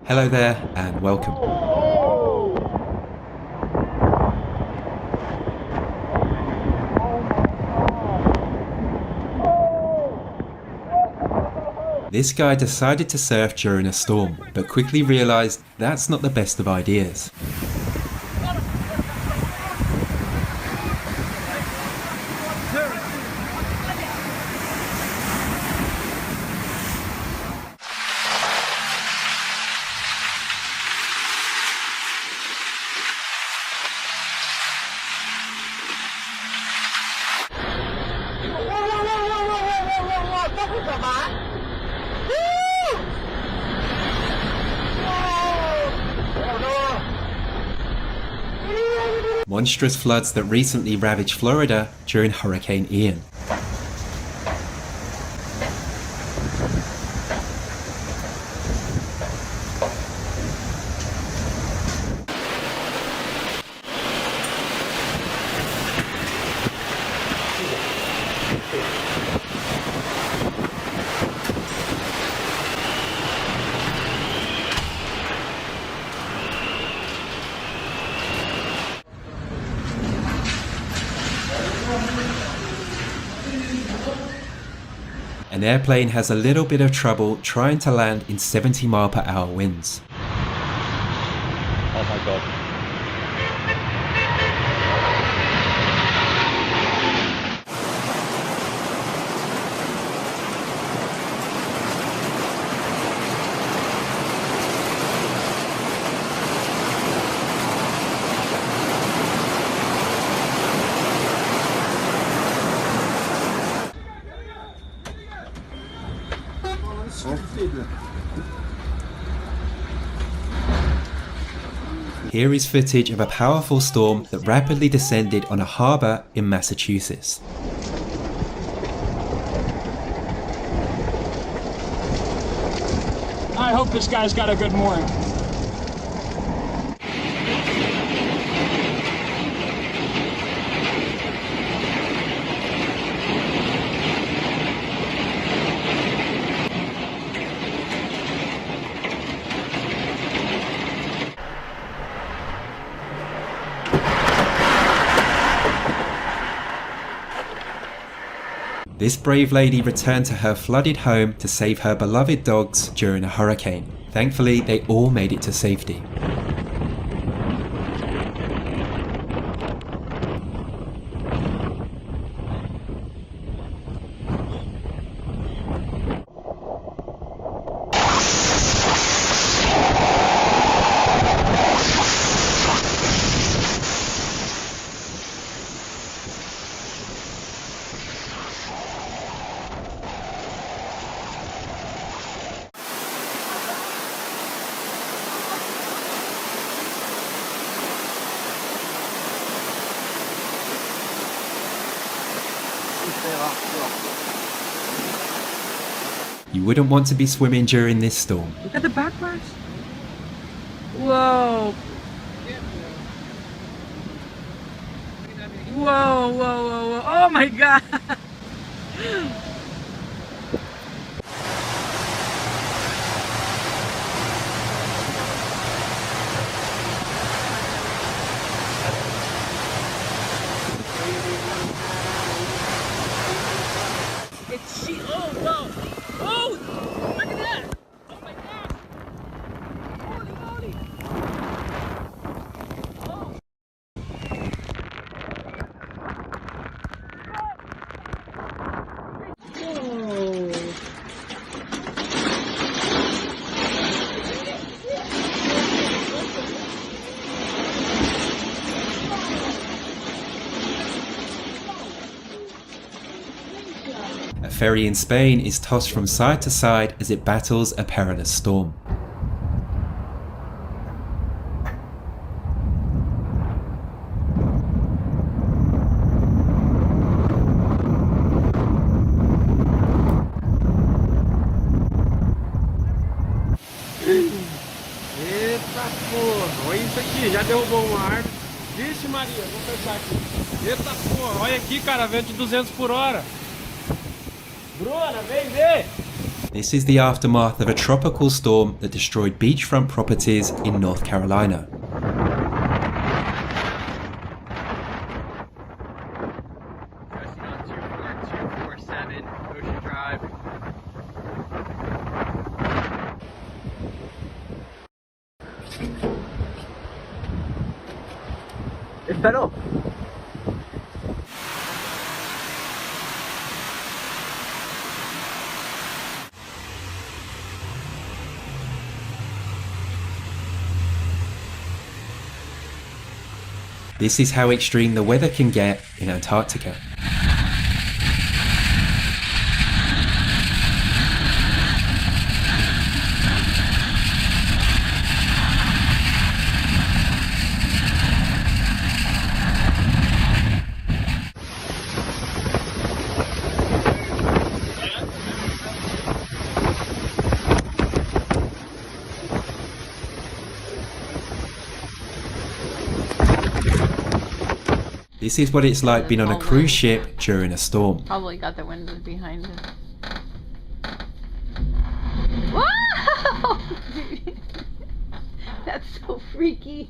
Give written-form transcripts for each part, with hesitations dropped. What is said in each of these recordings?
Hello there and welcome. This guy decided to surf during a storm, but quickly realised that's not the best of ideas. Monstrous floods that recently ravaged Florida during Hurricane Ian. An airplane has a little bit of trouble trying to land in 70-mile-per-hour winds. Oh my god. Here is footage of a powerful storm that rapidly descended on a harbour in Massachusetts. I hope this guy's got a good mooring. This brave lady returned to her flooded home to save her beloved dogs during a hurricane. Thankfully, they all made it to safety. You wouldn't want to be swimming during this storm. Look at the backwards. Whoa. Whoa, whoa, whoa, whoa. Oh my god. It's she. Oh, wow. Oh, look at that. Oh my god. Holy moly. Oh. A ferry in Spain is tossed from side to side as it battles a perilous storm. Eita porra, olha isso aqui, já derrubou uma árvore. Vixe Maria, vou fechar aqui. Eita porra, olha aqui cara, vento de 200 por hora. Bruna, vem ver! This is the aftermath of a tropical storm that destroyed beachfront properties in North Carolina. Pressing on 24247 Ocean Drive. Espero. This is how extreme the weather can get in Antarctica. This is what it's like being on a cruise ship during a storm. Probably got the windows behind it. Wow! That's so freaky.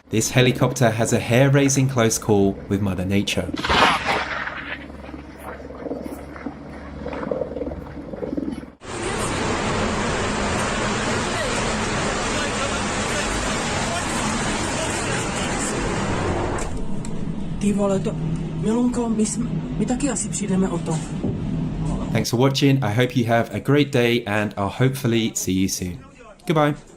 This helicopter has a hair-raising close call with Mother Nature. Ty vole, to... Milunko, my taky asi přijdeme o to. Thanks for watching. I hope you have a great day and I'll hopefully see you soon. Goodbye.